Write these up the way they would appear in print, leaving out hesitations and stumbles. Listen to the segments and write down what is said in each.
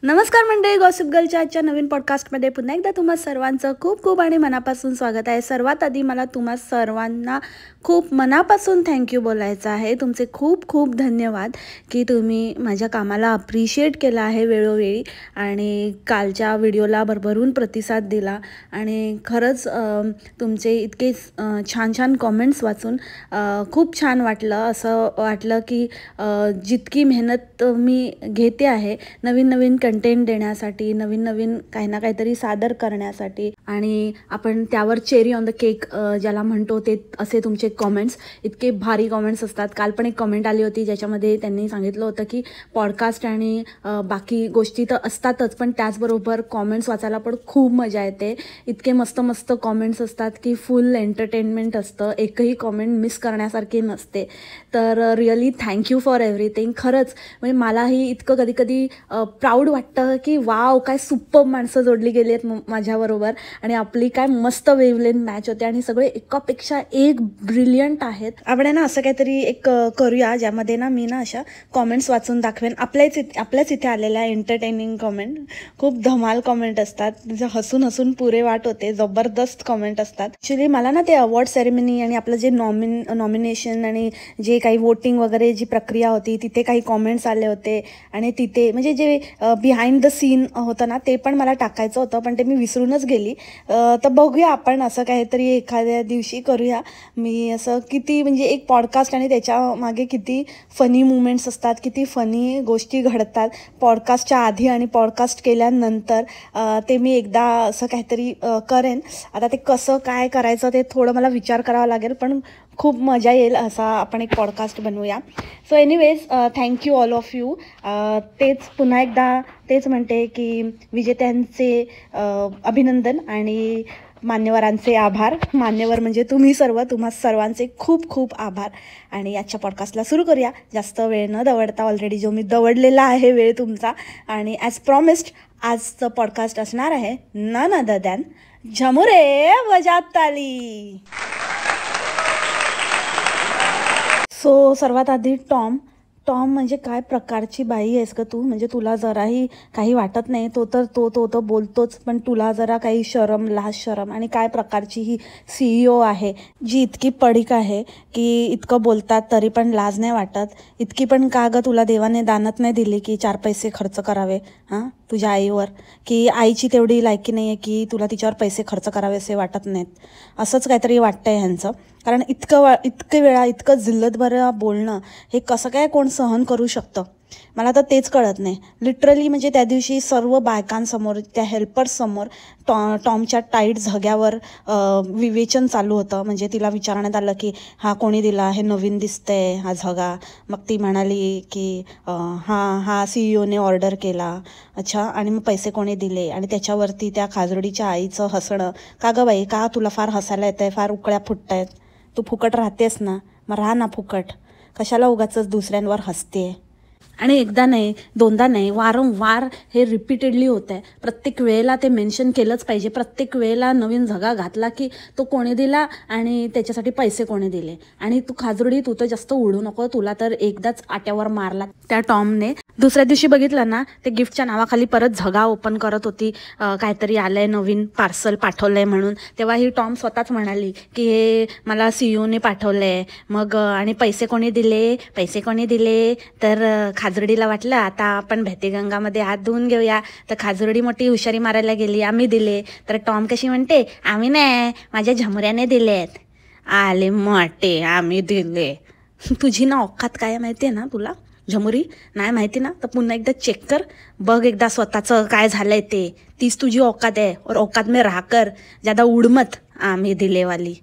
नमस्कार मंडळी, गॉसिप गर्लच्या आजच्या नवीन पॉडकास्टमध्ये पुन्हा एकदा तुम्हा सर्वांचं खूप खूप आणि मनापासून स्वागत आहे. सर्वात आधी मला तुम्हा सर्वांना खूप मनापासून थँक्यू बोलायचं आहे. तुमचे खूप खूप धन्यवाद की तुम्ही माझ्या कामाला अप्रिशिएट केलं आहे वेळोवेळी आणि कालच्या व्हिडिओला भरभरून प्रतिसाद दिला आणि खरंच तुमचे इतके छान छान कॉमेंट्स वाचून खूप छान वाटलं. असं वाटलं की जितकी मेहनत मी घेते आहे नवीन नवीन कंटेंट देण्यासाठी, नवीन नवीन काही ना काहीतरी सादर करण्यासाठी आणि आपण त्यावर चेरी ऑन द केक ज्याला म्हणतो ते असे तुमचे कॉमेंट्स, इतके भारी कॉमेंट्स असतात. काल पण एक कॉमेंट आली होती ज्याच्यामध्ये त्यांनी सांगितलं होतं की पॉडकास्ट आणि बाकी गोष्टी तर असतातच पण त्याचबरोबर कॉमेंट्स वाचायला पण खूप मजा येते. इतके मस्त मस्त कॉमेंट्स असतात की फुल एंटरटेनमेंट असतं, एकही कॉमेंट मिस करण्यासारखी नसते. तर रिअली थँक्यू फॉर एव्हरीथिंग. खरंच म्हणजे मलाही इतकं कधी कधी प्राऊड वाटतं की वाव, काय सुपर माणसं जोडली गेली आहेत माझ्याबरोबर आणि आपली काय मस्त वेवलेन मॅच होते आणि सगळे एकापेक्षा एक ब्रिलियंट आहेत. आपण ना असं काहीतरी एक करूया ज्यामध्ये ना मी ना अशा कॉमेंट्स वाचून दाखवेन. आपल्याच इथे आलेल्या एंटरटेनिंग कॉमेंट, खूप धमाल कॉमेंट असतात, तिचं हसून हसून पुरे वाट होते. जबरदस्त कॉमेंट असतात. ॲक्च्युली मला ना ते अवॉर्ड सेरेमनी आणि आपलं जे नॉमिनेशन आणि जे काही वोटिंग वगैरे जी प्रक्रिया होती तिथे काही कॉमेंट्स आले होते आणि तिथे म्हणजे जे बिहाइंड द सीन होतं ना ते पण मला टाकायचं होतं पण ते मी विसरूनच गेली. तर बघूया आपण असं काहीतरी एखाद्या दिवशी करूया. मी असं किती म्हणजे एक पॉडकास्ट आणि त्याच्या मागे किती फनी मुमेंट्स असतात, किती फनी गोष्टी घडतात पॉडकास्टच्या आधी आणि पॉडकास्ट केल्यानंतर. ते मी एकदा असं काहीतरी करेन. आता ते कसं काय करायचं ते थोडं मला विचार करावा लागेल पण खूप मजा येईल असा आपण एक पॉडकास्ट बनवूया. So anyways thank you all of you. तेच पुन्हा एकदा तेच म्हणते की विजेत्यांचे अभिनंदन आणि मान्यवरांचे आभार. मान्यवर म्हणजे तुम्ही सर्व, तुम्हा सर्वांचे खूप खूप आभार. आणि आजच्या पॉडकास्टला सुरू करूया जास्त वेळ न दवडता. ऑलरेडी जो मी दवडलेला आहे वेळ तुमचा. आणि ॲज प्रॉमिस्ड आजचं पॉडकास्ट असणार आहे नन अदर दॅन झमुरे बजात ताली. सो सर्वात आधी टॉम म्हणजे काय प्रकारची बाई आहेस का तू? म्हणजे तुला जराही काही वाटत नाही. तो तर बोलतोच पण तुला जरा काही लाज शरम. आणि काय प्रकारची ही CEO आहे जी इतकी पडीक आहे की इतकं बोलतात तरी पण लाज नाही वाटत. इतकी पण का गं तुला देवाने दानत नाही दिली की 4 पैसे खर्च करावे हां तुझ्या आईवर? की आईची तेवढी लायकी नाही आहे की तुला तिच्यावर पैसे खर्च करावे असे वाटत नाहीत? असंच काहीतरी वाटतं आहे ह्यांचं. कारण इतके वेळा इतकं जिल्लतभरं बोलणं हे कसं काय कोण सहन करू शकतं? मला तर तेच कळत नाही. लिटरली म्हणजे त्या दिवशी सर्व बायकांसमोर, त्या हेल्पर्ससमोर टॉमच्या टाईट झग्यावर विवेचन चालू होतं. म्हणजे तिला विचारण्यात आलं की हा कोणी दिला, हे नवीन दिसतंय हा झगा. मग ती म्हणाली की हा CEOने ऑर्डर केला. अच्छा, आणि मग पैसे कोणी दिले? आणि त्याच्यावरती त्या खाजरडीच्या आईचं हसणं. का गं बाई, का तुला फार हसायला येतं आहे? फार उकळ्या फुटत आहेत? तू फुकट राहतेस ना, मग राहा ना फुकट. कशाला उगाचच दुसऱ्यांवर हसते? आणि एकदा नाही, दोनदा नाही, वारंवार हे रिपीटेडली होतं आहे. प्रत्येक वेळेला ते मेन्शन केलंच पाहिजे. प्रत्येक वेळेला नवीन झगा घातला की तो कोणी दिला आणि त्याच्यासाठी पैसे कोणी दिले. आणि तू खाजरुडी, तू तर जास्त उडू नको. तुला तर एकदाच आट्यावर मारला त्या टॉमने. दुसऱ्या दिवशी बघितलं ना, ते गिफ्टच्या नावाखाली परत झगा ओपन करत होती. काहीतरी आलंय नवीन, पार्सल पाठवलंय म्हणून. तेव्हा ही टॉम स्वतःच म्हणाली की हे मला CEOने पाठवलंय. मग आणि पैसे कोणी दिले? तर खाजरडीला वाटलं आता आपण भैतीगंगामध्ये हात धुवून घेऊया. तर खाजरडी मोठी हुशारी मारायला गेली, आम्ही दिले. तर टॉम कशी म्हणते, आम्ही नाही, माझ्या झमुऱ्याने दिलेत. आले मोठे, आम्ही दिले. तुझी ना औकात काय माहिती आहे ना तुला? झमुरी नाही माहिती ना, तर पुन्हा एकदा चेक कर. बघ एकदा स्वतःचं काय झालंय ते. तीच तुझी औकात आहे. और औकात में राहकर ज्यादा उडमत, आम्ही दिलेवाली.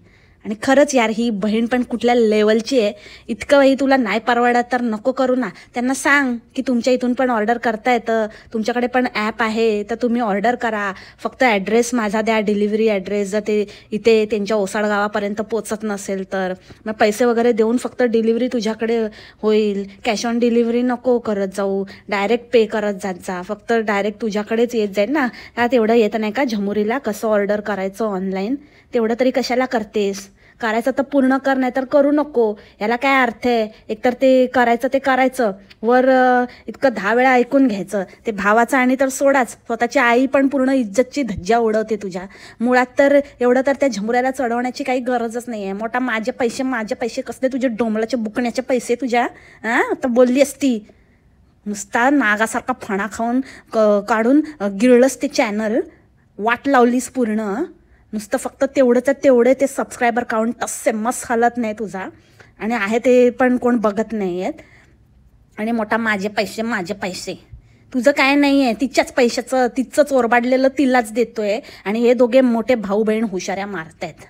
आणि खरंच यार, ही बहीण पण कुठल्या लेवलची आहे. इतकं बाई तुला नाही परवडत तर नको करू ना. त्यांना सांग की तुमच्या इथून पण ऑर्डर करता येतं, तुमच्याकडे पण ॲप आहे, तर तुम्ही ऑर्डर करा. फक्त ॲड्रेस माझा द्या, डिलिव्हरी ॲड्रेस. जर ते इथे त्यांच्या ओसाड गावापर्यंत पोचत नसेल तर मग पैसे वगैरे देऊन फक्त डिलिव्हरी तुझ्याकडे होईल. कॅश ऑन डिलिव्हरी नको करत जाऊ, डायरेक्ट पे करत जात जा. फक्त डायरेक्ट तुझ्याकडेच येत जाईल ना. त्यात एवढं येत नाही का झमुरीला कसं ऑर्डर करायचं ऑनलाईन? तेवढं तरी कशाला करतेस? करायचं तर पूर्ण कर, नाही तर करू नको. याला काय अर्थ आहे? एकतर ते करायचं वर इतकं 10 वेळा ऐकून घ्यायचं. ते भावाचं आणि तर सोडाच, स्वतःची आई पण पूर्ण इज्जतची धज्जा उडवते तुझ्या. मुळात तर एवढं तर त्या झमुऱ्याला चढवण्याची काही गरजच नाही आहे. मोठा माझे पैसे कसले तुझे डोंबलाचे बुकण्याचे पैसे तुझ्या. आता बोलली असती. नुसता नागासारखा फणा खाऊन काढून गिळलंस ते चॅनल, वाट लावलीस पूर्ण. नुसतं फक्त तेवढे ते सबस्क्रायबर काउंट टस्से मस हलत नाही तुझा, आणि आहे ते पण कोण बघत नाही आहेत. आणि मोठा माझे पैसे तुझं काय नाही आहे. तिच्याच पैशाचं तिचंच ओरबाडलेलं तिलाच देतोय. आणि हे दोघे मोठे भाऊ बहीण हुशाऱ्या मारतायत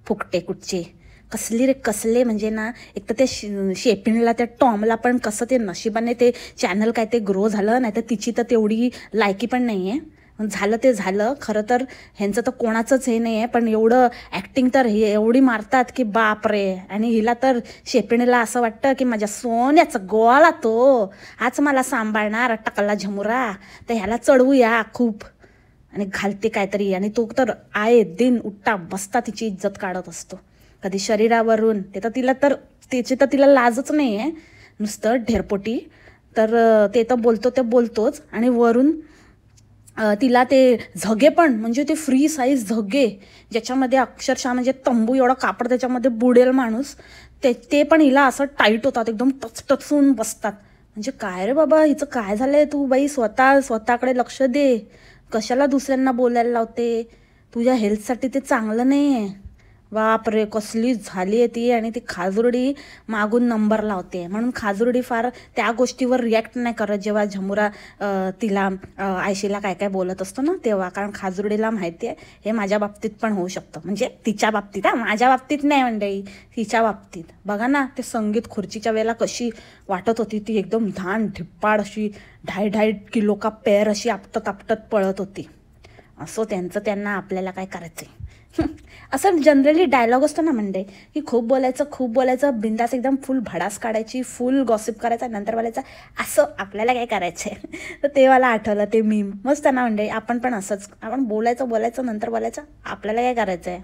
फुकटे कुठचे. कसले म्हणजे ना, एक तर ते शेपिनला त्या टॉमला पण कसं ते नशिबाने ते चॅनल काय ते ग्रो झालं, नाही तर तिची तर तेवढी लायकी पण नाही आहे. झालं ते झालं. खरं तर ह्यांचं तर कोणाचंच हे नाही आहे, पण एवढं ॲक्टिंग तर हे एवढी मारतात की बाप रे. आणि हिला तर शेपिणीला असं वाटतं की माझ्या सोन्याचा गोळा तो हाच मला सांभाळणार टकला झमुरा, तर ह्याला चढवूया खूप. आणि घालते काहीतरी. आणि तो तर आये दिन उठता बसता तिची इज्जत काढत असतो, कधी शरीरावरून. त्याची तर तिला लाजच नाही आहे, नुसतं ढेरपोटी. तर ते तर बोलतोच. आणि वरून तिला ते झगे पण, म्हणजे ते फ्री साईज झगे ज्याच्यामध्ये अक्षरशः म्हणजे तंबू एवढा कापड त्याच्यामध्ये बुडेल माणूस, ते पण हिला असं टाईट होतात, एकदम टचून बसतात. म्हणजे काय रे बाबा, हिचं काय झालंय? तू बाई स्वतःकडे लक्ष दे. कशाला दुसऱ्यांना बोलायला लावते? तुझ्या हेल्थसाठी ते चांगलं नाही आहे. बापरे, कसली झाली आहे ती. आणि ती खाजुर्डी मागून नंबर लावते. म्हणून खाजुर्डी फार त्या गोष्टीवर रिॲक्ट नाही करत जेव्हा झमुरा तिला आयशीला काय बोलत असतो ना तेव्हा. कारण खाजुर्डीला माहिती आहे हे माझ्या बाबतीत पण होऊ शकतं. म्हणजे तिच्या बाबतीत, माझ्या बाबतीत नाही मंडळी, तिच्या बाबतीत. बघा ना, ते संगीत खुर्चीच्या वेळेला कशी वाटत होती ती, एकदम धान धिप्पाड अशी 2.5 किलो का पेर अशी आपटत पळत होती. असो त्यांना, आपल्याला काय करायचंय. असं जनरली डायलॉग असतो ना म्हणजे, की खूप बोलायचं बिंदास एकदम फुल भडास काढायची, फुल गॉसिप करायचा, नंतर बोलायचं असं आपल्याला काय करायचंय. तर ते मला आठवलं ते मीम. मस्त ना म्हणजे, आपण पण असंच, आपण बोलायचं नंतर बोलायचं आपल्याला काय करायचंय.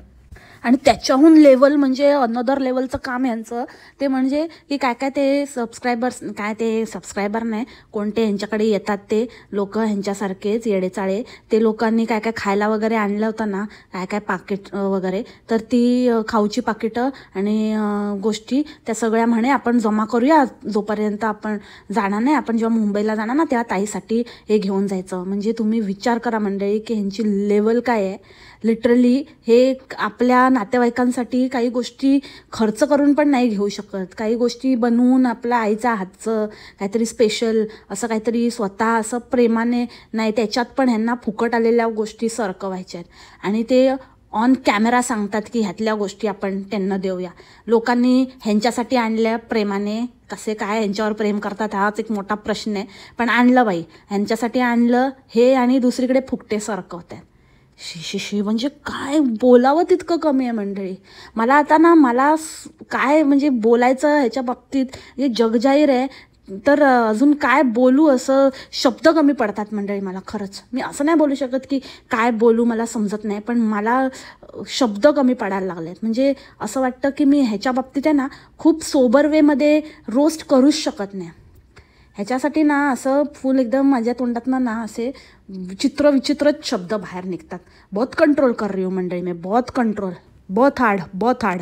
आणि त्याच्याहून लेवल म्हणजे अनदर लेवलचं काम यांचं ते म्हणजे की काय ते सबस्क्रायबर नाही कोणते ह्यांच्याकडे येतात ते लोक ह्यांच्यासारखेच येडेचाळे. ते लोकांनी काय खायला वगैरे आणलं होतं ना, काय पाकिट वगैरे, तर ती खाऊची पाकिटं आणि गोष्टी त्या सगळ्या म्हणे आपण जमा करूया, जोपर्यंत आपण जाणार नाही, आपण जेव्हा मुंबईला जाणार ना तेव्हा ताईसाठी हे घेऊन जायचं. म्हणजे तुम्ही विचार करा मंडळी की ह्यांची लेवल काय आहे. लिटरली हे आपल्या नातेवाईकांसाठी काही गोष्टी खर्च करून पण नाही घेऊ शकत. काही गोष्टी बनवून आपल्या आईच्या हातचं काहीतरी स्पेशल असं काहीतरी स्वतः असं प्रेमाने नाही, त्याच्यात पण ह्यांना फुकट आलेल्या गोष्टी सरकवायच्या आहेत. आणि ते ऑन कॅमेरा सांगतात की ह्यातल्या गोष्टी आपण त्यांना देऊया. लोकांनी ह्यांच्यासाठी आणल्या प्रेमाने, कसे काय ह्यांच्यावर प्रेम करतात हाच एक मोठा प्रश्न आहे. पण आणलं बाई, ह्यांच्यासाठी आणलं हे, आणि दुसरीकडे फुकटे सरकवत आहेत. शी म्हणजे काय बोलावं तितकं कमी आहे मंडळी. मला काय म्हणजे बोलायचं ह्याच्या बाबतीत, हे जगजाहीर आहे. तर अजून काय बोलू असं शब्द कमी पडतात मंडळी मला. खरंच मी असं नाही बोलू शकत की काय बोलू मला समजत नाही, पण मला शब्द कमी पडायला लागलेत. म्हणजे असं वाटतं की मी ह्याच्या बाबतीत आहे ना खूप सोबर वेमध्ये रोस्ट करूच शकत नाही. ह्याच्यासाठी ना असं फुल एकदम माझ्या तोंडातनं ना असे विचित्रच शब्द बाहेर निघतात. बहुत कंट्रोल कर रही हूँ मंडळी मी, बहुत कंट्रोल, बहुत हार्ड.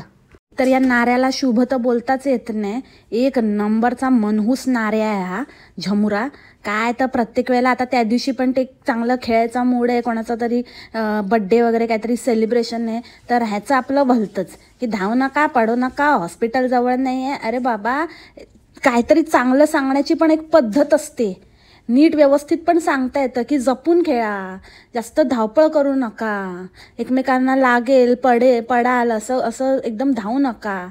तर या नाऱ्याला शुभ तर बोलताच येत नाही. एक नंबरचा मनहूस नाऱ्या आहे हा झमुरा. काय तर प्रत्येक वेळेला, आता त्या दिवशी पण ते चांगलं खेळायचा मूड आहे, कोणाचा तरी बड्डे वगैरे काहीतरी सेलिब्रेशन आहे, तर ह्याचं आपलं भलतंच की धावू नका, पडू नका, हॉस्पिटल जवळ नाही आहे. अरे बाबा, काहीतरी चांगलं सांगण्याची पण एक पद्धत असते. नीट व्यवस्थित पण सांगता येतं की जपून खेळा, जास्त धावपळ करू नका, एकमेकांना लागेल पडाल असं एकदम धावू नका,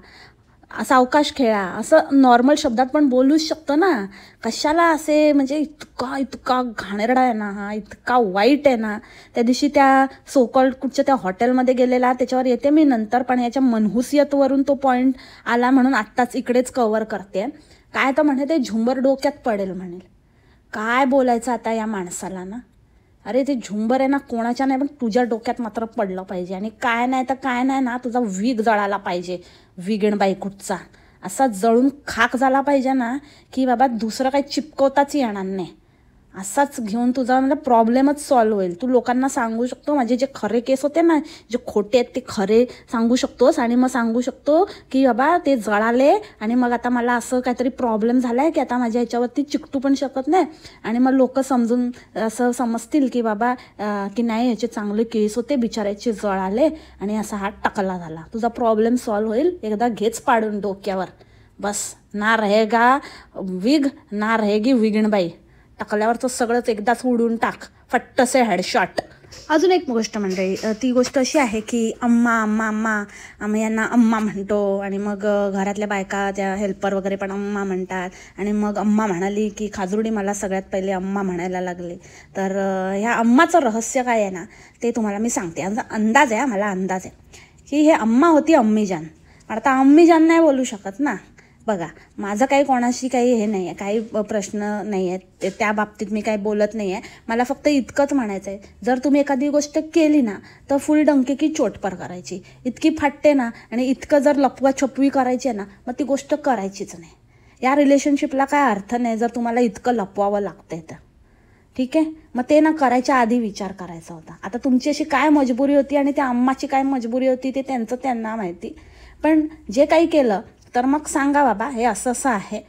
सावकाश खेळा, असं नॉर्मल शब्दात पण बोलूच शकतो ना. कशाला असे म्हणजे इतका घाणेरडा आहे ना हा, इतका वाईट आहे ना. त्या दिवशी त्या सोकॉल्ड कुठच्या त्या हॉटेलमध्ये गेलेला, त्याच्यावर येते मी नंतर, पण ह्याच्या मनहुसियतवरून तो पॉईंट आला म्हणून आत्ताच इकडेच कव्हर करते. काय तर म्हणे ते झुंबर डोक्यात पडेल म्हणेल. काय बोलायचं आता या माणसाला ना. अरे ते झुंबर आहे ना कोणाच्या नाही, पण तुझ्या डोक्यात मात्र पडलं पाहिजे. आणि काय नाही तर काय नाही ना, तुझा विग जळाला पाहिजे. विगणबाई कुठचा असा जळून खाक झाला पाहिजे ना, की बाबा दुसरं काही चिपकवताच येणार नाही. असाच घेऊन तुझा म्हणजे प्रॉब्लेमच सॉल्व्ह होईल. तू लोकांना सांगू शकतो, माझे जे खरे केस होते ना, जे खोटे आहेत ते खरे सांगू शकतोस. आणि मग सांगू शकतो की बाबा ते जळाले आणि मग आता मला असं काहीतरी प्रॉब्लेम झाला आहे की आता माझ्या ह्याच्यावरती चिकटू पण शकत नाही. आणि मग लोक समजून असं समजतील की बाबा की नाही ह्याचे चांगले केस होते, बिचारायचे जळाले आणि असा हात टाकला झाला. तुझा प्रॉब्लेम सॉल्व्ह होईल. एकदा घेच पाडून डोक्यावर. बस ना रहेगा विग ना रहेगी विगणबाई. टाकल्यावरचं सगळंच एकदाच उडून टाक, फट्टसे हेडशॉट. अजून एक गोष्ट मंडळी, ती गोष्ट अशी आहे की अम्मा अम्मा अम्मा आम्ही यांना अम्मा म्हणतो. आणि मग घरातल्या बायका त्या हेल्पर वगैरे पण अम्मा म्हणतात. आणि मग अम्मा म्हणाली की खाजरुडी मला सगळ्यात पहिले अम्मा म्हणायला लागले. तर ह्या अम्माचं रहस्य काय आहे ना, ते तुम्हाला मी सांगते. अंदाज आहे, मला अंदाज आहे की हे अम्मा होती अम्मीजान. आता अम्मीजान नाही बोलू शकत ना. बघा, माझं काही कोणाशी काही हे नाही आहे, काही प्रश्न नाही आहे त्या बाबतीत, मी काही बोलत नाही आहे. मला फक्त इतकंच म्हणायचं आहे, जर तुम्ही एखादी गोष्ट केली ना तर फुल डंके की चोटपर करायची. इतकी फाटते ना आणि इतकं जर लपवा छपवी करायची आहे ना, मग ती गोष्ट करायचीच नाही. या रिलेशनशिपला काय अर्थ नाही जर तुम्हाला इतकं लपवावं लागतंय तर. ठीक आहे, मग ते ना करायच्या आधी विचार करायचा होता. आता तुमची अशी काय मजबुरी होती आणि त्या अम्माची काय मजबुरी होती ते त्यांचं त्यांना माहिती. पण जे काही केलं तर मग सांगा बाबा हे असं असं आहे.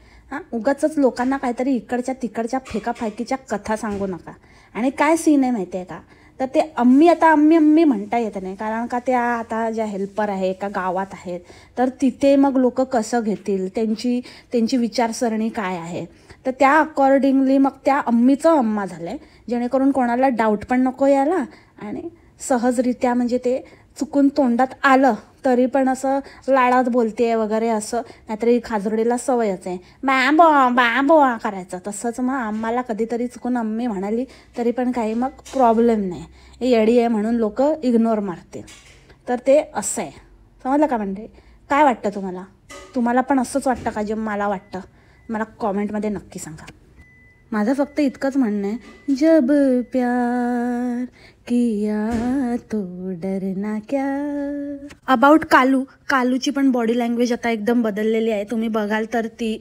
उगाचच लोकांना काहीतरी इकडच्या तिकडच्या फेकाफाकीच्या कथा सांगू नका. आणि काय सीन आहे माहिती आहे का, तर ते अम्मी आता अम्मी अम्मी म्हणता येत नाही, कारण का त्या आता ज्या हेल्पर आहे एका गावात आहेत, तर तिथे मग लोक कसं घेतील, त्यांची विचारसरणी काय आहे. तर त्या अकॉर्डिंगली मग त्या अम्मीचं अम्मा झालं आहे, जेणेकरून कोणाला डाऊट पण नको यायला. आणि सहजरित्या म्हणजे ते चुकून तोंडात आलं तरी पण असं लाडात बोलते वगैरे असं. नाहीतरी खाजरुडीला सवयच आहे बा करायचं. तसंच मग आम्हाला कधीतरी चुकून अम्मी म्हणाली तरी पण काही मग प्रॉब्लेम नाही. येडी आहे म्हणून लोक इग्नोर मारतील. तर ते असं आहे, समजलं का म्हणजे. काय वाटतं तुम्हाला? तुम्हाला पण असंच वाटतं का जे मला वाटतं? मला कॉमेंटमध्ये नक्की सांगा. माझं फक्त इतकंच म्हणणं आहे, जब प्यार किया तो डरना क्या. अबाउट कालूची पण बॉडी लँग्वेज आता एकदम बदललेली आहे. तुम्ही बघाल तर ती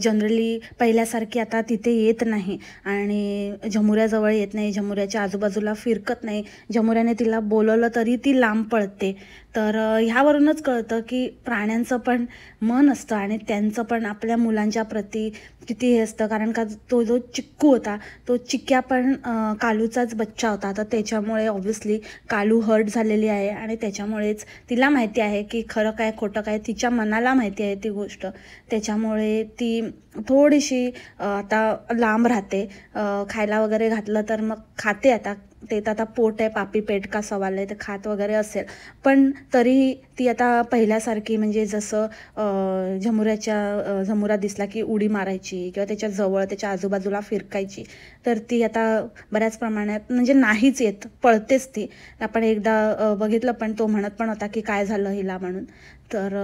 जनरली पहिल्यासारखी आता तिथे येत नाही आणि झमुऱ्याजवळ येत नाही, झमुऱ्याच्या आजूबाजूला फिरकत नाही. झमुऱ्याने तिला बोलवलं तरी ती लांब पळते. तर ह्यावरूनच कळतं की प्राण्यांचं पण मन असतं आणि त्यांचं पण आपल्या मुलांच्या प्रती किती हे असतं. कारण का तो जो चिक्कू होता तो चिक्क्या पण कालूचाच बच्चा होता. तर त्याच्यामुळे ऑब्व्हियसली कालू हर्ट झालेली आहे आणि त्याच्यामुळेच तिला माहिती आहे की खरं काय खोटं काय, तिच्या मनाला माहिती आहे ती गोष्ट. त्याच्यामुळे ती थोडीशी आता लांब राहते. खायला वगैरे घातलं तर मग खाते. आता ते तर आता पोट आहे, पापी पेट का सवाल आहे, ते खात वगैरे असेल. पण तरीही ती आता पहिल्यासारखी म्हणजे जसं झमुरा दिसला की उडी मारायची किंवा त्याच्या जवळ त्याच्या आजूबाजूला फिरकायची, तर ती आता बऱ्याच प्रमाणात म्हणजे नाहीच येत, पळतेच ती. आपण एकदा बघितलं पण तो म्हणत पण होता की काय झालं हिला म्हणून. तर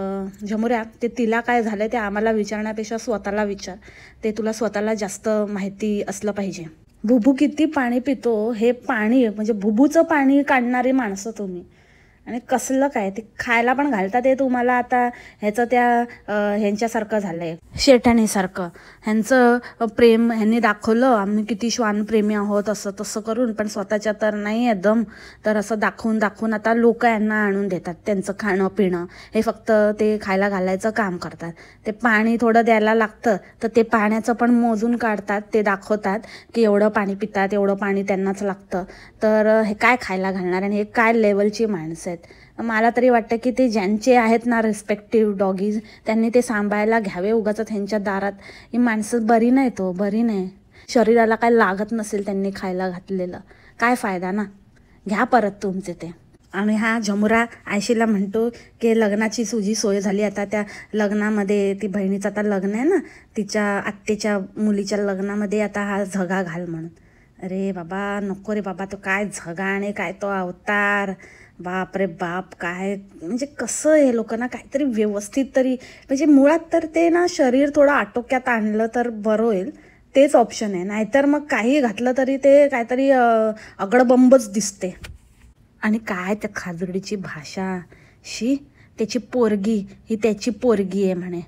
झमुऱ्या, ते तिला काय झालं ते आम्हाला विचारण्यापेक्षा स्वतःला विचार. ते तुला स्वतःला जास्त माहिती असलं पाहिजे. भुबू किती पाणी पितो, हे पाणी म्हणजे भुबूचं पाणी काढणारी माणसं तुम्ही. आणि कसलं काय ते खायला पण घालतात ते तुम्हाला. आता ह्याचं त्या ह्यांच्यासारखं झालं आहे, शेटाणीसारखं. ह्यांचं प्रेम ह्यांनी दाखवलं, आम्ही किती श्वानप्रेमी आहोत असं तसं करून, पण स्वतःच्या तर नाही आहे दम. तर असं दाखवून आता लोक यांना आणून देतात त्यांचं खाणं पिणं. हे फक्त ते खायला घालायचं काम करतात. ते पाणी थोडं द्यायला लागतं तर ते पाण्याचं पण मोजून काढतात. ते दाखवतात की एवढं पाणी पितात, एवढं पाणी त्यांनाच लागतं. तर हे काय खायला घालणार आणि हे काय लेवलची माणसं आहेत. मला तरी वाटतं की ते ज्यांचे आहेत ना रिस्पेक्टिव्ह डॉगीज, त्यांनी ते सांभाळायला घ्यावे. उगाच ह्यांच्या दारात ही माणसं बरी नाही, तो बरी नाही. शरीराला काय लागत नसेल त्यांनी खायला घातलेलं, काय फायदा ना. घ्या परत तुमचे ते. आणि हा झमुरा आयशीला म्हणतो की लग्नाची तुझी सोय झाली. आता त्या लग्नामध्ये ती बहिणीचं आता लग्न आहे ना, तिच्या आत्तेच्या मुलीच्या लग्नामध्ये आता हा झगा घाल म्हणून. अरे बाबा नको रे बाबा, तो काय झगा आणि काय तो अवतार. बाप रे बाप, काय म्हणजे कसं हे लोकांना काहीतरी व्यवस्थित तरी म्हणजे मुळात तर ते ना शरीर थोडं आटोक्यात आणलं तर बरं होईल. तेच ऑप्शन आहे, नाहीतर मग काही घातलं तरी ते काहीतरी अगडबंबच दिसते. आणि काय त्या खाजुर्डीची भाषा, शी त्याची पोरगी ही त्याची पोरगी आहे म्हणे.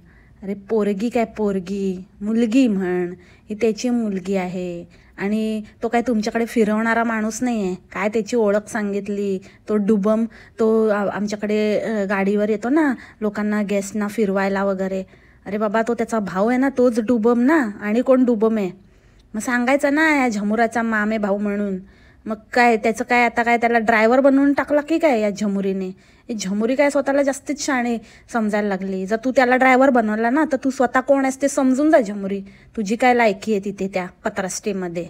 अरे पोरगी काय पोरगी, मुलगी म्हण, ही त्याची मुलगी आहे. आणि तो काय तुमच्याकडे फिरवणारा माणूस नाही आहे काय. त्याची ओळख सांगितली, तो डुबम, तो आमच्याकडे गाडीवर येतो ना लोकांना गेस्टना फिरवायला वगैरे. अरे बाबा तो त्याचा भाऊ आहे ना, तोच डुबम ना. आणि कोण डुबम आहे मग सांगायचं ना, या झमुराचा मामे भाऊ म्हणून. मग काय त्याचं काय आता काय त्याला ड्रायव्हर बनवून टाकला की काय या झमुरीने. ही झमुरी काय स्वतःला जास्तीच शाणे समजायला लागली. जर तू त्याला ड्रायव्हर बनवला ना तर तू स्वतः कोण आहेस ते समजून जा झमुरी. तुझी काय लायकी आहे तिथे त्या पत्रास्टेमध्ये.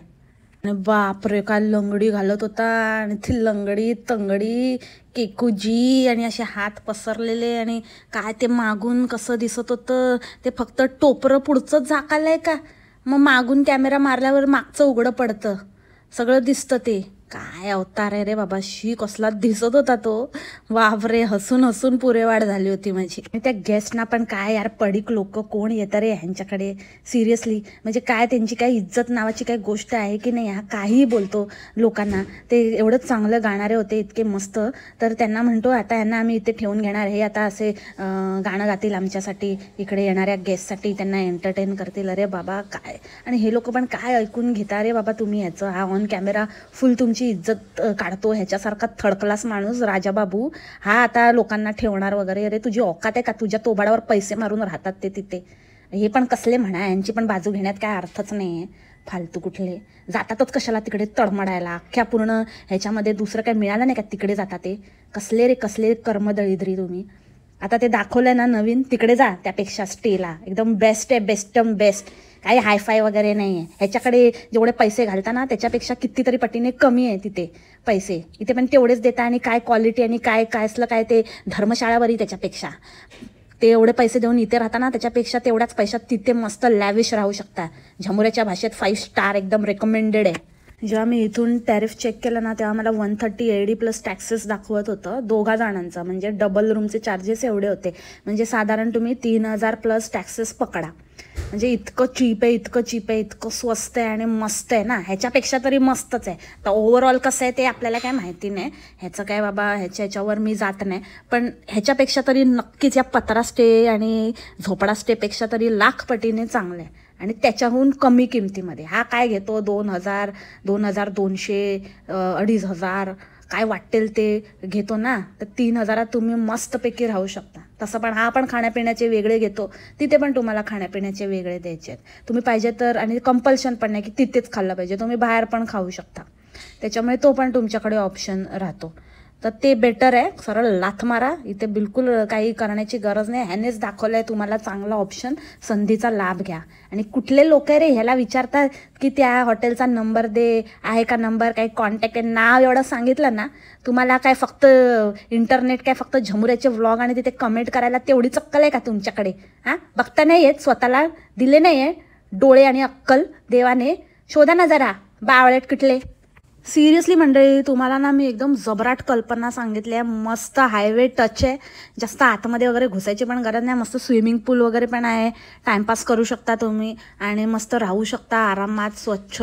आणि बापरे काय लंगडी घालत होता. आणि ती लंगडी तंगडी केकूजी आणि असे हात पसरलेले. आणि काय ते मागून कसं दिसत होतं ते, फक्त टोपरं पुढचंच झाकालंय का. मग मागून कॅमेरा मारल्यावर मागचं उघडं पडतं, सगळं दिसतं ते. काय अवतार आहे रे बाबा, शी कसला दिसत होता तो. बापरे हसून हसून पुरेवाड झाली होती माझी. त्या गेस्टना पण काय यार, पडीक लोक कोण येतं रे ह्यांच्याकडे सिरियसली. म्हणजे काय त्यांची काय इज्जत नावाची काय गोष्ट आहे की नाही. हा काही बोलतो लोकांना. ते एवढंच चांगलं गाणारे होते, इतके मस्त. तर त्यांना म्हणतो आता यांना आम्ही इथे ठेवून घेणार, हे आता असे गाणं गातील आमच्यासाठी, इकडे येणाऱ्या गेस्टसाठी त्यांना एंटरटेन करतील. अरे बाबा काय. आणि हे लोक पण काय ऐकून घेता रे बाबा तुम्ही ह्याचं. हा ऑन कॅमेरा फुल तुमची इज्जत काढतो. ह्याच्यासारखा थर्ड क्लास माणूस राजाबाबू हा आता लोकांना ठेवणार वगैरे. अरे तुझी औकात आहे का, तुझ्या तोबाडावर पैसे मारून राहतात ते तिथे. हे पण कसले म्हणा, यांची पण बाजू घेण्यात काय अर्थच नाही आहे. फालतू कुठले जातातच कशाला तिकडे तडमडायला. अख्ख्या पूर्ण ह्याच्यामध्ये दुसरं काय मिळालं नाही का तिकडे जातात ते. कसले रे कसले कर्मदळिद्री तुम्ही. आता ते दाखवलंय ना नवीन, तिकडे जा त्यापेक्षा स्टेला. एकदम बेस्ट आहे, बेस्टम बेस्ट. काही हायफाय वगैरे नाही आहे ह्याच्याकडे. जेवढे पैसे घालता ना त्याच्यापेक्षा कितीतरी पटीने कमी आहे तिथे पैसे. इथे पण तेवढेच देता. आणि काय क्वालिटी आणि काय काय असलं काय ते धर्मशाळावरही त्याच्यापेक्षा. ते एवढे पैसे देऊन इथे राहता ना त्याच्यापेक्षा तेवढ्याच पैशात तिथे मस्त लॅविश राहू शकता. झमुऱ्याच्या भाषेत 5 स्टार एकदम रेकमेंडेड आहे. जेव्हा मी इथून टॅरिफ चेक केलं ना तेव्हा मला 130 AD प्लस टॅक्सेस दाखवत होतं दोघा जणांचं. म्हणजे डबल रूमचे चार्जेस एवढे होते. म्हणजे साधारण तुम्ही 3000 प्लस टॅक्सेस पकडा. म्हणजे इतकं चीप आहे, इतकं चीप आहे, इतकं स्वस्त आहे आणि मस्त आहे ना. ह्याच्यापेक्षा तरी मस्तच आहे. तर ओव्हरऑल कसं आहे ते आपल्याला काय माहिती नाही. ह्याचं काय बाबा ह्याच्यावर मी जात नाही. पण ह्याच्यापेक्षा तरी नक्कीच या पत्रा स्टे आणि झोपडा स्टेपेक्षा तरी लाख पटीने चांगलं आहे. आणि त्याच्याहून कमी किमतीमध्ये. हा काय घेतो 2000, 2200, 2500 काय वाटेल ते घेतो ना. तर 3000 तुम्ही मस्तपैकी राहू शकता. तसं पण हा पण खाण्यापिण्याचे वेगळे घेतो, तिथे पण तुम्हाला खाण्यापिण्याचे वेगळे द्यायचे आहेत. तुम्ही पाहिजे तर. आणि कंपल्शन पण नाही की तिथेच खाल्लं पाहिजे, तुम्ही बाहेर पण खाऊ शकता. त्याच्यामुळे तो पण तुमच्याकडे ऑप्शन राहतो. तर ते बेटर आहे. सरळ लाथ मारा, इथे बिलकुल काही करण्याची गरज नाही. ह्यानेच दाखवलं आहे तुम्हाला चांगला ऑप्शन, संधीचा लाभ घ्या. आणि कुठले लोक आहे रे ह्याला विचारतात की त्या हॉटेलचा नंबर दे, आहे का नंबर, काही कॉन्टॅक्ट आहे. नाव एवढं सांगितलं ना तुम्हाला, काय फक्त इंटरनेट काय फक्त झमुऱ्याचे व्लॉग आणि तिथे कमेंट करायला तेवढी अक्कल आहे का तुमच्याकडे. हां बघता नाही येत, स्वतःला दिले नाही आहे डोळे आणि अक्कल देवाने. शोधा ना जरा बावळेट कुठले. सिरियसली मंडळी तुम्हाला ना मी एकदम जबराट कल्पना सांगितली आहे. मस्त हायवे टच आहे, जास्त आतमध्ये वगैरे घुसायची पण गरज नाही. मस्त स्विमिंग पूल वगैरे पण आहे, टाइमपास करू शकता तुम्ही आणि मस्त राहू शकता आरामात. स्वच्छ,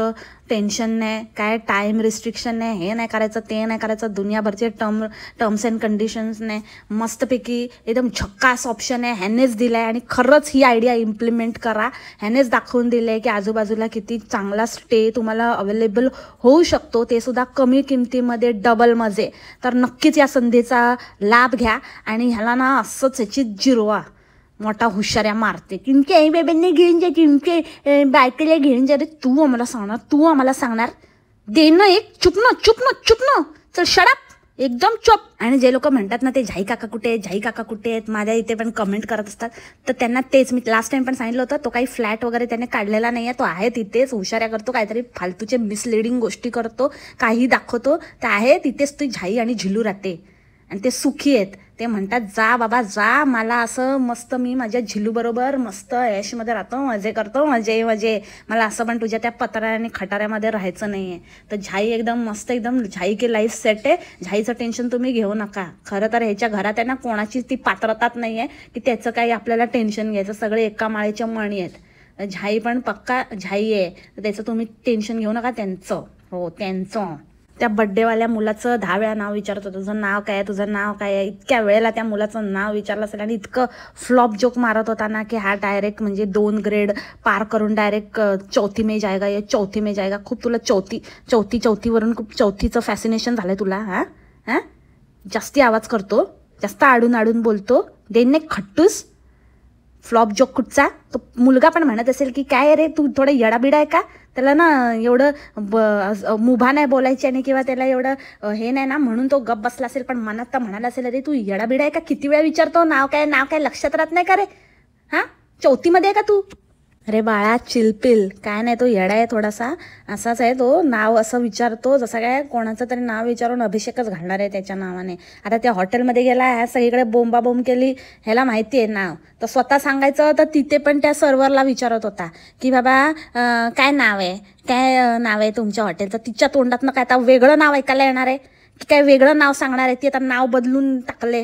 टेन्शन नाही, काय टाईम रिस्ट्रिक्शन नाही, हे नाही करायचं ते नाही करायचं, दुनियाभरचे टर्म्स अँड कंडिशन्स नाही. मस्तपैकी एकदम झक्कास ऑप्शन आहे, ह्यानेच दिलं आहे. आणि खरंच ही आयडिया इम्प्लिमेंट करा. ह्यानेच दाखवून दिलं आहे की आजूबाजूला किती चांगला स्टे तुम्हाला अवेलेबल होऊ शकतो, ते सुद्धा कमी किमतीमध्ये, डबल मजे. तर नक्कीच या संधीचा लाभ घ्या. आणि ह्याला ना असंच ह्याची जिरवा. मोठा हुशाऱ्या मारते किमके आई बेबींनी घेऊन जा, किमके बायकेला घेऊन जा. रे तू आम्हाला सांगणार, तू आम्हाला सांगणार. दे ना एक. चुपनं चल शडाप, एकदम चुप. आणि जे लोक म्हणतात ना ते झाई काका कुठे आहेत, झाई काका कुठे आहेत, माझ्या इथे पण कमेंट करत असतात, तर त्यांना तेच मी लास्ट टाइम पण सांगितलं होतं. तो काही फ्लॅट वगैरे त्याने काढलेला नाही आहे, तो आहे तिथेच. हुशाऱ्या करतो, काहीतरी फालतूचे मिसलिडिंग गोष्टी करतो, काही दाखवतो. ते आहे तिथेच ती झाई आणि झिलू राहते. आणि ते सुखी आहेत. ते म्हणतात जा बाबा जा, मला असं मस्त मी माझ्या झिलूबरोबर मस्त ऐशमध्ये राहतो, मजे करतो, मजे. मला असं पण तुझ्या त्या पत्र्या आणि खटाऱ्यामध्ये राहायचं नाही आहे. तर झाई एकदम मस्त, एकदम झाई की लाईफ सेट आहे. झाईचं टेन्शन तुम्ही घेऊ नका. खरं तर ह्याच्या घरात आहे ना कोणाची ती पात्रताच नाही आहे की त्याचं काही आपल्याला टेन्शन घ्यायचं. सगळे एका माळेच्या मणी आहेत. झाई पण पक्का झाई आहे, तर त्याचं तुम्ही टेन्शन घेऊ नका त्यांचं. हो त्यांचं. त्या बड्डेवाल्या मुलाचं 10 वेळा नाव विचारत होतं, तुझं नाव काय आहे, तुझं नाव काय आहे. इतक्या वेळेला त्या मुलाचं नाव विचारलं असेल आणि इतकं फ्लॉप जोक मारत होता ना की हा डायरेक्ट म्हणजे 2 ग्रेड पार करून डायरेक्ट चौथी में जाएगा, ये चौथी में जाएगा. खूप तुला चौथीवरून खूप चौथीचं फॅसिनेशन झालंय तुला. हां जास्ती आवाज करतो, जास्त आडून बोलतो, देणे खट्टूस. फ्लॉप जोक कुठचा. तो मुलगा पण म्हणत असेल की काय रे तू थोडं येडाबिडा आहे का, त्याला ना एवढं मुभा नाही बोलायची आणि किंवा त्याला एवढं हे नाही ना, म्हणून तो गप बसला असेल. पण मनात तर म्हणाला असेल अरे तू येडाबिडा आहे का, किती वेळा विचारतो नाव काय लक्षात राहत नाही का रे. चौथीमध्ये आहे का तू. अरे बाळा चिलपिल, काय नाही तो येडा आहे थोडासा, असाच आहे तो. नाव असं विचारतो जसं काय कोणाचं तरी नाव विचारून अभिषेकच घालणार आहे त्याच्या नावाने. आता त्या हॉटेलमध्ये गेला, ह्या सगळीकडे बोंबाबोंब केली, ह्याला माहिती आहे नाव. तर स्वतः सांगायचं तर तिथे पण त्या सर्व्हरला विचारत होता की बाबा काय नाव आहे तुमच्या हॉटेलचं. तिच्या तोंडातनं काय आता वेगळं नाव ऐकायला येणार आहे की काय वेगळं नाव सांगणार आहे. ती आता नाव बदलून टाकले.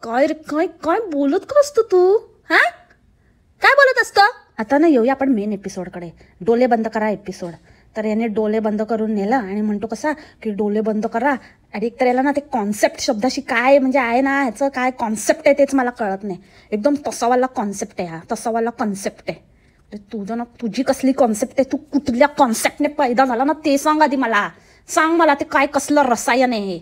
काय काय काय बोलत का असतो तू. काय बोलत असतो. आता ना येऊया आपण मेन एपिसोडकडे. डोले बंद करा एपिसोड. तर याने डोले बंद करून नेलं आणि म्हणतो कसा की डोले बंद करा. आणि एक तर याला ना ते कॉन्सेप्ट शब्दाशी काय म्हणजे आहे ना, ह्याचं काय कॉन्सेप्ट आहे तेच मला कळत नाही. एकदम तसावाला कॉन्सेप्ट आहे हा, तसावाला कॉन्सेप्ट आहे. तुझं ना तुझी कसली कॉन्सेप्ट आहे, तू कुठल्या कॉन्सेप्टने पैदा झाला ना ते सांग आधी मला. सांग मला ते काय कसलं रसायन आहे हे.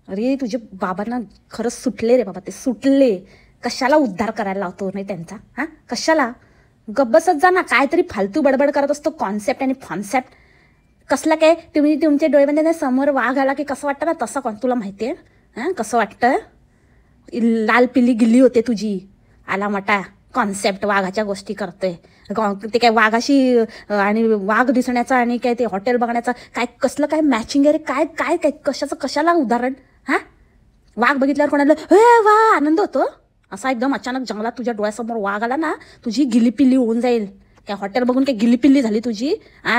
अरे तुझे बाबांना खरंच सुटले रे बाबा, ते सुटले. कशाला उद्धार करायला लावतो नाही त्यांचा. कशाला. गब्बसच जा ना, काहीतरी फालतू बडबड करत असतो. कॉन्सेप्ट आणि कॉन्सेप्ट कसला काय. तुम्ही तुमचे डोळे बंद समोर वाघ आला की कसं वाटतं ना तसं तुला माहिती आहे. कसं वाटतं. लाल पिली गिल्ली होते तुझी. आला मोठा कॉन्सेप्ट वाघाच्या गोष्टी करतोय. ते काय वाघाशी आणि वाघ दिसण्याचा आणि काय ते हॉटेल बघण्याचा काय कसलं काय मॅचिंग आहे रे. काय काय काय कशाचं कशाला उदाहरण. वाघ बघितल्यावर कोणाला वा आनंद होतो. असा एकदम अचानक जंगलात तुझ्या डोळ्यासमोर वाघ आला ना, तुझी गिलीपिल्ली होऊन जाईल. काय हॉटेल बघून काय गिलीपिल्ली झाली तुझी.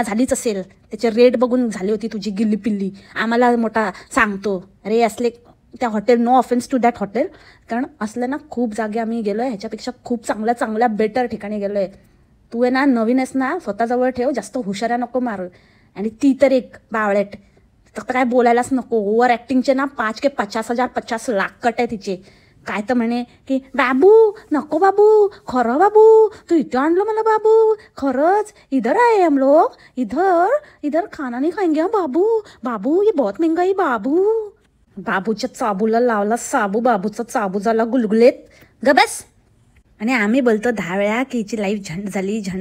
झालीच असेल. त्याचे रेट बघून झाली होती तुझी गिलीपिल्ली. आम्हाला मोठा सांगतो. अरे असले त्या hotel, no offence to that hotel, कारण असलं ना खूप जागे आम्ही गेलो आहे, ह्याच्यापेक्षा खूप चांगल्या बेटर ठिकाणी गेलो आहे. तू आहे ना नवीन आहेस ना, स्वतःजवळ ठेव, जास्त हुशाऱ्या नको मारू. आणि ती तर एक बावळेट, फक्त काय बोलायलाच नको. ओव्हर ॲक्टिंगचे ना 5 के 50,000 50 लाख कट आहे तिचे. काय तर म्हणे की बाबू नको बाबू, खरं बाबू तू इथे आणलं मला बाबू, खरंच इधर आहे हम लोग, इधर खाना नहीं खाएंगे बाबू, बाबू ये बहुत महंगा है बाबू. बाबूच्या चाबूला लावला साबू, बाबूचा चाबू झाला गुलगुलेत. गबस. आणि आम्ही बोलतो 10 वेळा की हिची लाईफ झंड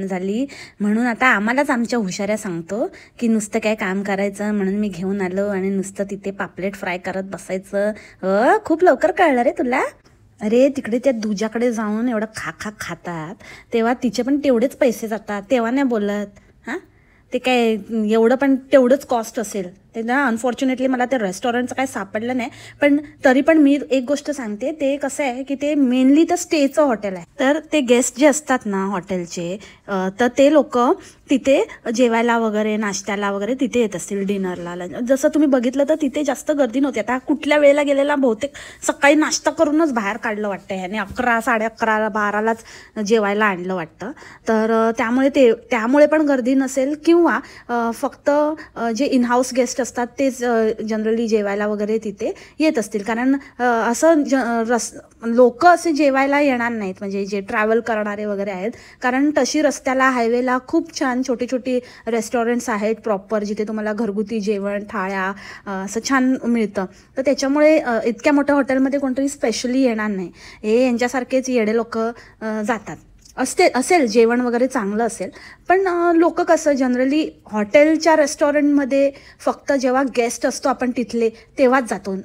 झाली म्हणून आता आम्हालाच आमच्या हुशाऱ्या सांगतो की नुसतं काय काम करायचं म्हणून मी घेऊन आलो आणि नुसतं तिथे पापलेट फ्राय करत बसायचं. खूप लवकर कळलं रे तुला. अरे तिकडे त्या दुजाकडे जाऊन एवढं खातात तेव्हा तिचे पण तेवढेच पैसे जातात, तेव्हा नाही बोलत. ते काय एवढं पण तेवढंच कॉस्ट असेल ते ना. अनफॉर्च्युनेटली मला ते रेस्टॉरंटचं काय सापडलं नाही, पण तरी पण मी एक गोष्ट सांगते. ते कसं आहे की ते मेनली तर स्टेचं हॉटेल आहे. तर ते गेस्ट जे असतात ना हॉटेलचे, तर ते लोक तिथे जेवायला वगैरे नाश्त्याला वगैरे तिथे येत असतील, डिनरला. जसं तुम्ही बघितलं तर तिथे जास्त गर्दी नव्हती. आता कुठल्या वेळेला गेलेला बहुतेक सकाळी नाश्ता करूनच बाहेर काढलं वाटतं ह्याने. 11, 11:30, 12लाच जेवायला आणलं वाटतं. तर त्यामुळे पण गर्दी नसेल, किंवा फक्त जे इनहाऊस गेस्ट असतात तेच जनरली जेवायला वगैरे तिथे येत असतील. कारण असं लोक असे जेवायला येणार नाहीत, म्हणजे जे ट्रॅव्हल करणारे वगैरे आहेत. कारण तशी रस्त्याला हायवेला खूप छान छोटी रेस्टॉरंट्स आहेत प्रॉपर, जिथे तुम्हाला घरगुती जेवण थाळ्या असं छान मिळतं. तर त्याच्यामुळे इतक्या मोठ्या हॉटेलमध्ये कोणतरी स्पेशली येणार नाही. हे यांच्यासारखेच येडे लोक जातात. असेल जेवण वगैरे चांगलं असेल, पण लोक कसं जनरली हॉटेलच्या रेस्टॉरंटमध्ये फक्त जेव्हा गेस्ट असतो आपण तिथले तेव्हाच जातो.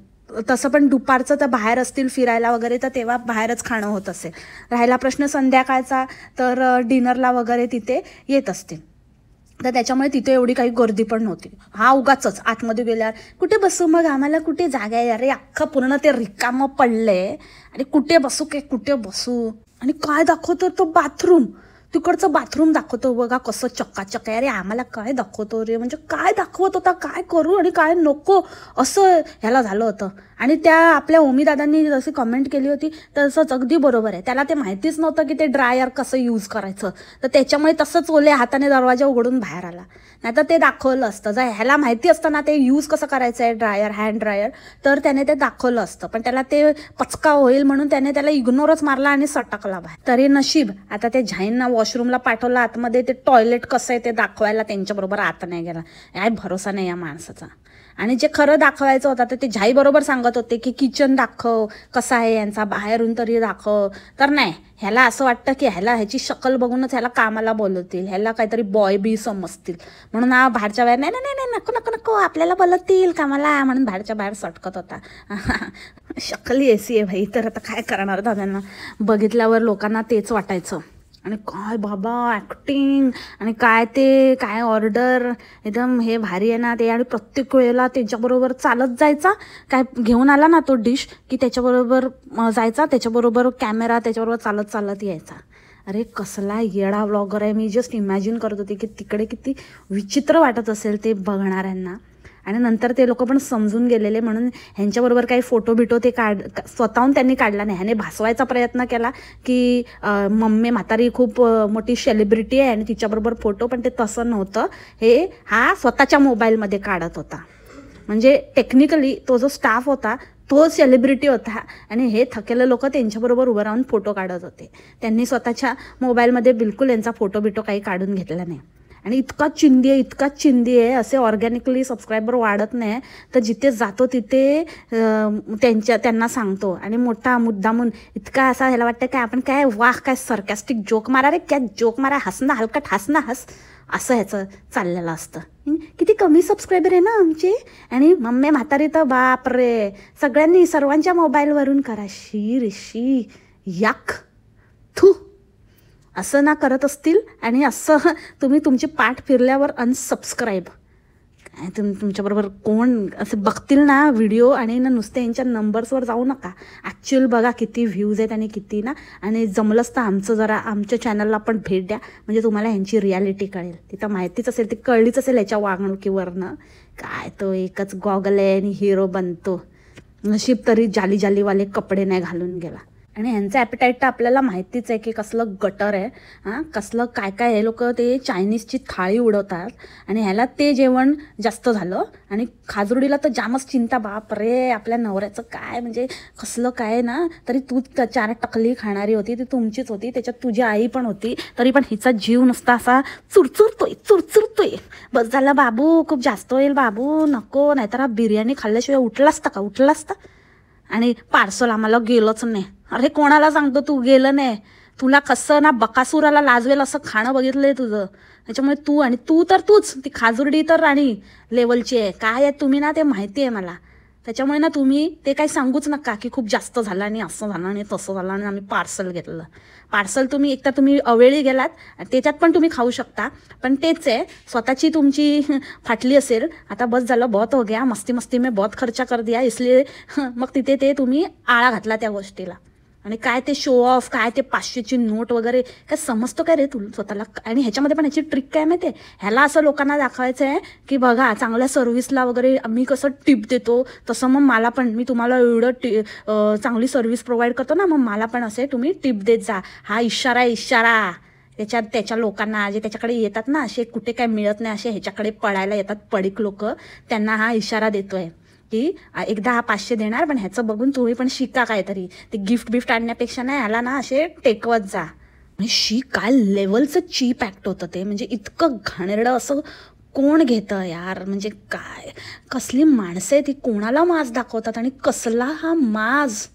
तसं पण दुपारचं तर बाहेर असतील फिरायला वगैरे, तर तेव्हा बाहेरच खाणं होत असेल. राहिला प्रश्न संध्याकाळचा, तर डिनरला वगैरे तिथे येत असतील. तर त्याच्यामुळे तिथे एवढी काही गर्दी पण नव्हती. उगाचच आतमध्ये गेल्यावर कुठे बसू, मग आम्हाला कुठे जागा आहे, अरे अख्खं पूर्ण ते रिकामं पडले आणि कुठे बसू. आणि काय दाखवतो तो बाथरूम, तिकडचं बाथरूम दाखवतो बघा कसं चक्काचक आहे. अरे आम्हाला काय दाखवतो रे, म्हणजे काय दाखवत होता, काय करू आणि काय नको असं ह्याला झालं होतं. आणि त्या आपल्या ओमी दादांनी जशी कमेंट केली होती तसंच अगदी बरोबर आहे. त्याला ते माहितीच नव्हतं की ते ड्रायर कसं यूज करायचं, तर त्याच्यामुळे तसंच ओल्या हाताने दरवाजा उघडून बाहेर आला. नाहीतर ते दाखवलं असतं. जर ह्याला माहिती असतं ना ते यूज कसं करायचं आहे ड्रायर, हँड ड्रायर, तर त्याने ते दाखवलं असतं. पण त्याला ते पचका होईल म्हणून त्याने त्याला इग्नोरच मारला आणि सटकला बाहेर. तरी नशीब आता ते झाईंना वॉशरूमला पाठवलं आतमध्ये, ते टॉयलेट कसं आहे ते दाखवायला त्यांच्याबरोबर आत नाही गेला. काय भरोसा नाही या माणसाचा. आणि जे खरं दाखवायचं होतं तर ते झाई बरोबर सांगत होते की किचन दाखव कसा आहे यांचा, बाहेरून तरी दाखव. तर नाही, ह्याला असं वाटतं की ह्याची शक्ल बघूनच ह्याला कामाला बोलवतील, ह्याला काहीतरी बॉय बी समजतील म्हणून हा बाहेरच्या बाहेर नाही नाही नाही नको नको नको आपल्याला बोलवतील कामाला म्हणून बाहेरच्या बाहेर सटकत होता. शक्ली ऐसी आहे भाई. तर आता काय करणार दादांना बघितल्यावर लोकांना तेच वाटायचं. आणि काय बाबा ॲक्टिंग आणि काय ऑर्डर एकदम हे भारी आहे ना ते. आणि प्रत्येक वेळेला त्याच्याबरोबर चालत जायचा, काय घेऊन आला ना तो डिश की त्याच्याबरोबर जायचा, त्याच्याबरोबर कॅमेरा, त्याच्याबरोबर चालत चालत यायचा. अरे कसला येडा व्लॉगर आहे. मी जस्ट इमॅजिन करत होते की तिकडे किती विचित्र वाटत असेल ते बघणाऱ्यांना. आणि नंतर ते लोक पण समजून गेलेले म्हणून ह्यांच्याबरोबर काही फोटो बिटो ते स्वतःहून त्यांनी काढला नाही. ह्याने भासवायचा प्रयत्न केला की मम्मी म्हातारी खूप मोठी सेलिब्रिटी आहे आणि तिच्याबरोबर फोटो, पण ते तसं नव्हतं. हा स्वतःच्या मोबाईलमध्ये काढत होता. म्हणजे टेक्निकली तो जो स्टाफ होता तो सेलिब्रिटी होता आणि हे थकेले लोक त्यांच्याबरोबर उभं राहून फोटो काढत होते. त्यांनी स्वतःच्या मोबाईलमध्ये बिलकुल यांचा फोटो बिटो काही काढून घेतला नाही. आणि इतकाच चिंदी आहे असे ऑर्गॅनिकली सबस्क्रायबर वाढत नाही. तर जिथे जातो तिथे त्यांना सांगतो आणि मोठा मुद्दामून इतका असा ह्याला वाटतं काय आपण काय वाह काय सरकॅस्टिक जोक मारा रे, क्या जोक मारा, हसना हलकट हसना हस, असं ह्याचं चाललेलं असतं. किती कमी सबस्क्रायबर आहे ना आमचे. आणि मम्मी म्हातारी तर बाप रे सगळ्यांनी सर्वांच्या मोबाईलवरून करा. शी याक थू असं ना करत असतील. आणि असं तुम्ही तुमची पाठ फिरल्यावर अनसबस्क्राईब. काय तुमच्याबरोबर कोण असं बघतील ना व्हिडिओ आणि ना नुसते यांच्या नंबर्सवर जाऊ नका. ॲक्च्युअल बघा किती व्ह्यूज आहेत आणि किती ना. आणि जमलंच तर आमच्या चॅनलला पण भेट द्या म्हणजे तुम्हाला ह्यांची रियालिटी कळेल. तिथं माहितीच असेल, ती कळलीच असेल याच्या वागणुकीवरनं. काय तो एकच गॉगल आहे आणि हिरो बनतो. नशीब तरी जालीवाले कपडे नाही घालून गेला. आणि ह्यांचं ॲपिटाईट तर आपल्याला माहितीच आहे की कसलं गटर आहे. कसलं काय हे लोक ते चायनीजची थाळी उडवतात आणि ह्याला ते जेवण जास्त झालं. आणि खाजुर्डीला तर जामच चिंता, बाप रे आपल्या नवऱ्याचं काय म्हणजे कसलं काय ना. तरी तू 4 टकली खाणारी होती ती तुमचीच होती, त्याच्यात तुझी आई पण होती, तरी पण हिचा जीव नुसता असा चुरचुरतोय. बस झालं बाबू, खूप जास्त होईल बाबू, नको. नाहीतर हा बिर्याणी खाल्ल्याशिवाय उठला असता. आणि पार्सल आम्हाला गेलंच नाही. अरे कोणाला सांगतो तू गेलं नाही. तुला कसं ना बकासुराला लाजवेल असं खाणं बघितलंय तुझं. त्याच्यामुळे तूच ती खाजुर्डी तर राणी लेवलची आहे. काय आहे तुम्ही ना ते माहिती आहे मला. त्याच्यामुळे ना तुम्ही ते काही सांगूच नका की खूप जास्त झालं आणि असं झालं आणि तसं झालं आणि आम्ही पार्सल घेतलं. पार्सल तुम्ही एकतर तुम्ही अवेळी गेलात, त्याच्यात पण तुम्ही खाऊ शकता. पण तेच आहे स्वतःची तुमची फाटली असेल. आता बस झालं, बहुत हो गया, मस्ती में बहुत खर्चा कर दिया, इसलिए मग तिथे ते तुम्ही आळा घातला त्या गोष्टीला. आणि काय ते शो ऑफ, काय ते 500ची नोट वगैरे काय समजतो काय रे तू स्वतःला. आणि ह्याच्यामध्ये पण ह्याची ट्रिक काय माहिती आहे, ह्याला असं लोकांना दाखवायचं आहे की बघा चांगल्या सर्व्हिसला वगैरे आम्ही कसं टिप देतो तसं मग मला पण, मी तुम्हाला एवढं चांगली सर्व्हिस प्रोव्हाइड करतो ना, मग मला पण असे तुम्ही टिप देत जा. हा इशारा त्याच्या लोकांना जे त्याच्याकडे येतात ना, असे कुठे काय मिळत नाही असे ह्याच्याकडे पडायला येतात पडीक लोक, त्यांना हा इशारा देतोय की एकदा हा 500 देणार, पण ह्याचं बघून तुम्ही पण शिका काहीतरी. ते गिफ्ट आणण्यापेक्षा नाही ह्याला ना असे टेकवत जा. आणि काय लेवलचं चीप ॲक्ट होतं ते. म्हणजे इतकं घाणेरडं असं कोण घेतं यार. म्हणजे काय कसली माणसं आहे ती, कोणाला माज दाखवतात आणि कसला हा माज.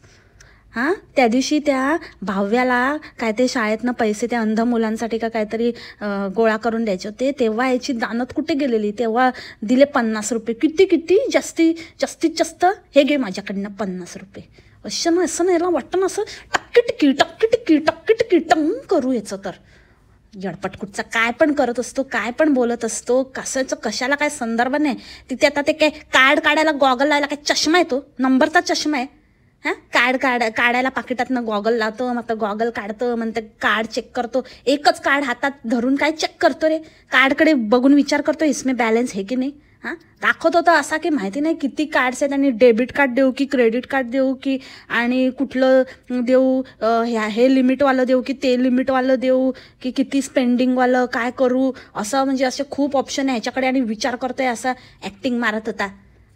त्या दिवशी त्या भाव्याला काय ते शाळेतनं पैसे त्या अंध मुलांसाठी का काहीतरी गोळा करून द्यायचे होते, तेव्हा याची दानत कुठे गेलेली. तेव्हा दिले 50 रुपये. किती जास्तीत जास्त हे घे माझ्याकडनं 50 रुपये. असं नाही वाटतं ना, असं टक्की टंग करू याचं. तर जडपटकुटचा काय पण करत असतो, काय पण बोलत असतो, कशाला काय संदर्भ नाही. तिथे आता ते काय कार्ड काढायला गॉगल लावायला काय चष्मा आहे, तो नंबरचा चष्मा आहे. काढायला पाकिटातनं गॉगल लावतो, मग गॉगल काढतो, मग ते कार्ड चेक करतो. एकच कार्ड हातात धरून काय चेक करतो रे. कार्डकडे बघून विचार करतो इसमें बॅलन्स है की नाही. हां दाखवत होता असा की माहिती नाही किती कार्ड्स आहेत आणि डेबिट कार्ड देऊ की क्रेडिट कार्ड देऊ की आणि कुठलं देऊ, हे लिमिटवालं देऊ की ते लिमिटवालं देऊ की किती स्पेंडिंगवालं काय करू, असं म्हणजे असे खूप ऑप्शन आहे ह्याच्याकडे आणि विचार करतोय असा ॲक्टिंग मारत होता.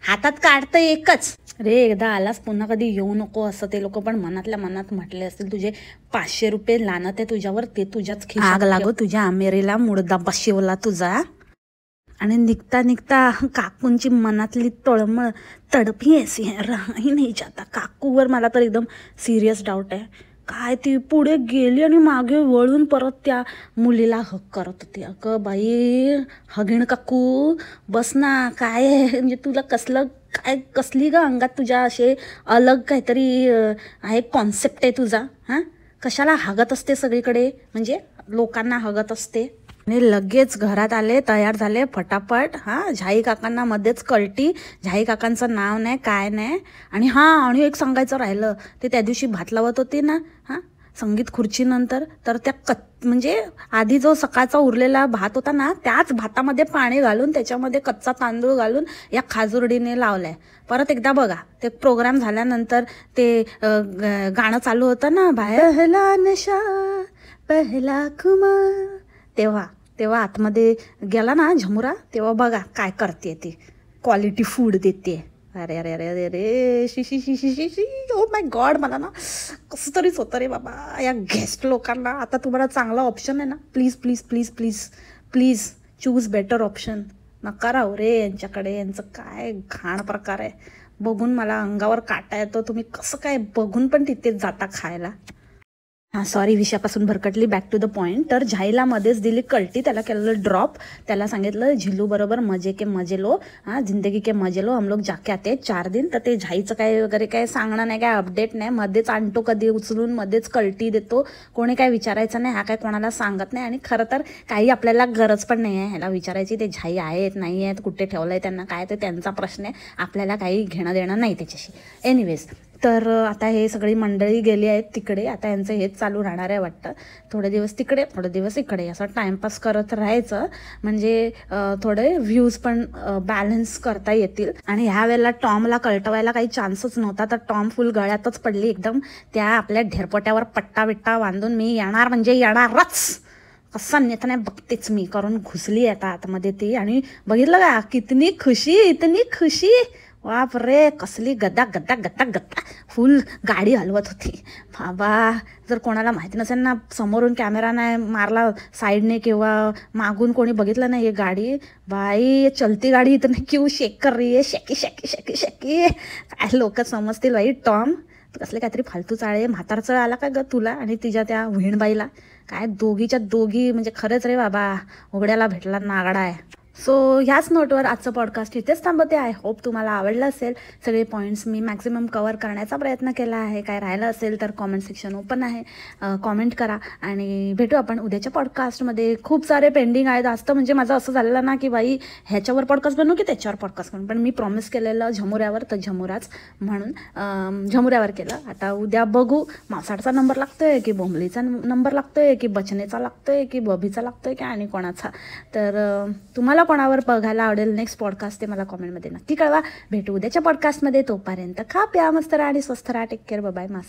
हातात काढतं एकच, रे एकदा आलास पुन्हा कधी येऊ नको असं ते लोक पण मनातल्या मनात म्हटले असतील. तुझे 500 रुपये लानत आहे तुझ्यावर, ते तुझ्याच खिशात लागो, तुझ्या आमेरीला मुडदा बशिवला तुझा. आणि निघता निघता काकूंची मनातली तळमळ तडपी ऐसी राही नाही जाता. काकूवर मला तर एकदम सिरियस डाऊट आहे. काय ती पुढे गेली आणि मागे वळून परत त्या मुलीला हक करत होती. अगं बाई हगीण काकू बस ना, काय म्हणजे तुला कसलं काय कसली ग अंगात तुझ्या असे अलग काहीतरी आहे कॉन्सेप्ट आहे तुझा. हां कशाला हगत असते सगळीकडे, म्हणजे लोकांना हगत असते. आणि लगेच घरात आले, तयार झाले फटाफट. हां झाई काकांना मध्येच कळटी, झाई काकांचं नाव नाही काय नाही. आणि आणि एक सांगायचं राहिलं, ते त्या दिवशी भात लावत होती ना हां संगीत खुर्चीनंतर, तर त्या म्हणजे आधी जो सकाळचा उरलेला भात होता ना त्याच भातामध्ये पाणी घालून त्याच्यामध्ये कच्चा तांदूळ घालून या खाजुरडीने लावलाय. परत एकदा बघा ते प्रोग्राम झाल्यानंतर ते गाणं चालू होतं ना, बाहेर पहला नशा पहला खुमार, तेव्हा आतमध्ये गेला ना झमुरा, तेव्हा बघा काय करते ती, क्वालिटी फूड देते. अरे अरे अरे अरे अरे शी शी शी शी शी शी ओ माय गॉड, मला ना कसं तरीच होतं रे बाबा या गेस्ट लोकांना. आता तुम्हाला चांगला ऑप्शन आहे ना, please please please please please choose better option. नका राहू रे यांच्याकडे, यांचं काय घाण प्रकार आहे. बघून मला अंगावर काटा येतो. तुम्ही कसं काय बघून पण तिथेच जाता खायला. हां सॉरी विषयापासून भरकटली, बॅक टू द पॉईंट. तर झाईला मध्येच दिली कल्टी, त्याला केलेलं ड्रॉप. त्याला सांगितलं झिलू बरोबर मजे के मजे लो, हां जिंदगी के मजे लो, हम लोग जाके आते 4 दिन. तर ते झाईचं काय वगैरे काय सांगणं नाही, काय अपडेट नाही. मध्येच आणतो कधी उचलून, मध्येच कल्टी देतो. कोणी काय विचारायचं नाही, हा काय कोणाला सांगत नाही. आणि खरं तर काही आपल्याला गरज पण नाही आहे ह्याला विचारायची. ते झाई आहेत नाही आहेत, कुठे ठेवलं आहे त्यांना काय, ते त्यांचा प्रश्न आहे. आपल्याला काही घेणं देणं नाही त्याच्याशी. एनिवेज, तर आता हे सगळी मंडळी गेली आहेत तिकडे. आता यांचं हेच चालू राहणार आहे वाटतं. थोडे दिवस तिकडे थोडे दिवस इकडे असं टाईमपास करत राहायचं, म्हणजे थोडे व्ह्यूज पण बॅलन्स करता येतील. आणि ह्या वेळेला टॉमला कळटवायला काही चान्सच नव्हता, तर टॉम फुल गळ्यातच पडली एकदम. त्या आपल्या ढेरपोट्यावर पट्टा बिट्टा बांधून मी येणार म्हणजे येणारच, कसं नेत नाही बघतेच मी करून घुसली आता आतमध्ये ती. आणि बघितलं का कितनी खुशी, इतनी खुशी, बाप रे कसली गदा गदा गदा गदा फुल गाडी हलवत होती बाबा. जर कोणाला माहिती नसेल ना, समोरून कॅमेरा नाही मारला साईडने किंवा मागून कोणी बघितलं नाही, हे गाडी बाई चलती गाडी इतनी क्यू शेक कर रही है, शेकी शेकी शेकी शेकी. काय लोक समजतील बाई. टॉम कसले काहीतरी फालतू चाळे, म्हातारचळ आला का ग तुला आणि तिच्या त्या व्हीणबाईला, काय दोघीच्या दोघी म्हणजे खरंच रे बाबा उघड्याला भेटला नागडा आहे. सो ह्याच नोटवर आजचं पॉडकास्ट इथेच थांबते. आय होप तुम्हाला आवडलं असेल. सगळे पॉईंट्स मी मॅक्झिमम कवर करण्याचा प्रयत्न केला आहे. काय राहिलं असेल तर कॉमेंट सेक्शन ओपन आहे, कॉमेंट करा. आणि भेटू आपण उद्याच्या पॉडकास्टमध्ये. खूप सारे पेंडिंग आहेत. जास्त म्हणजे माझं असं झालेलं ना की बाई ह्याच्यावर पॉडकास्ट बनवू की त्याच्यावर पॉडकास्ट बनवू, पण मी प्रॉमिस केलेलं झमुऱ्यावर, तर झमुराच म्हणून झमुऱ्यावर केलं. आता उद्या बघू मासाडचा नंबर लागतोय की बोंबलीचा नंबर लागतोय की बचनेचा लागतोय की बबीचा लागतोय की आणि कोणाचा. तर तुम्हाला कोणावर बघायला आवडेल नेक्स्ट पॉडकास्ट ते मला कॉमेंटमध्ये नक्की कळवा. भेटू उद्याच्या पॉडकास्टमध्ये. तोपर्यंत खा प्या मस्त राहा आणि स्वस्थ राहा. Take care, bye. मासा